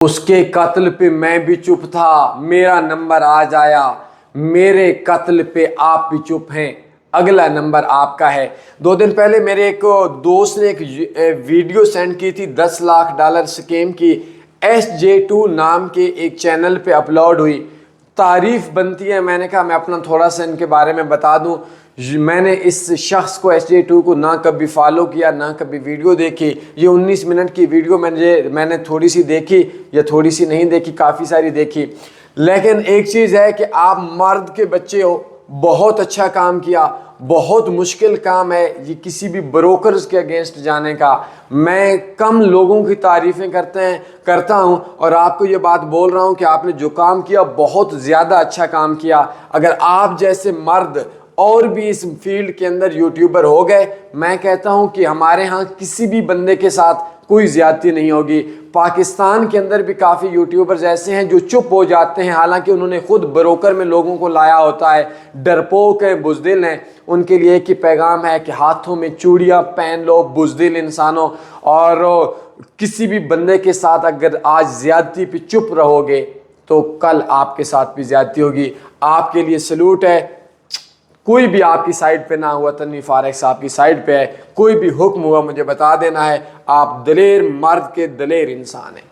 اس کے قتل پہ میں بھی چپ تھا، میرا نمبر آج آیا، میرے قتل پہ آپ بھی چپ ہیں، اگلا نمبر آپ کا ہے۔ 2 دن پہلے میرے ایک دوست نے ایک ویڈیو سینڈ کی تھی $10 لاکھ سکیم کی، SJ2 نام کے ایک چینل پہ اپلوڈ ہوئی، تعریف بنتی ہے۔ میں نے کہا میں اپنا تھوڑا سا ان کے بارے میں بتا دوں۔ میں نے اس شخص کو SJ2 کو نہ کبھی فالو کیا، نہ کبھی ویڈیو دیکھی۔ یہ 19 منٹ کی ویڈیو میں نے تھوڑی سی دیکھی، یا تھوڑی سی نہیں دیکھی، کافی ساری دیکھی۔ لیکن ایک چیز ہے کہ آپ مرد کے بچے ہو، بہت اچھا کام کیا، بہت مشکل کام ہے یہ کسی بھی بروکرز کے اگینسٹ جانے کا۔ میں کم لوگوں کی تعریفیں کرتا ہوں اور آپ کو یہ بات بول رہا ہوں کہ آپ نے جو کام کیا بہت زیادہ اچھا کام کیا۔ اگر آپ جیسے مرد اور بھی اس فیلڈ کے اندر یوٹیوبر ہو گئے، میں کہتا ہوں کہ ہمارے ہاں کسی بھی بندے کے ساتھ کوئی زیادتی نہیں ہوگی۔ پاکستان کے اندر بھی کافی یوٹیوبرز ایسے ہیں جو چپ ہو جاتے ہیں، حالانکہ انہوں نے خود بروکر میں لوگوں کو لایا ہوتا ہے، ڈرپوک ہیں، بزدل ہیں۔ ان کے لیے ایک ہی پیغام ہے کہ ہاتھوں میں چوڑیاں پہن لو بزدل انسانوں، اور کسی بھی بندے کے ساتھ اگر آج زیادتی پہ چپ رہو گے تو کل آپ کے ساتھ بھی زیادتی ہوگی۔ آپ کے لیے سلوٹ ہے، کوئی بھی آپ کی سائٹ پہ نہ ہوا، تنویر فارغ صاحب کی سائٹ پہ ہے، کوئی بھی حکم ہوا مجھے بتا دینا ہے۔ آپ دلیر مرد کے دلیر انسان ہیں۔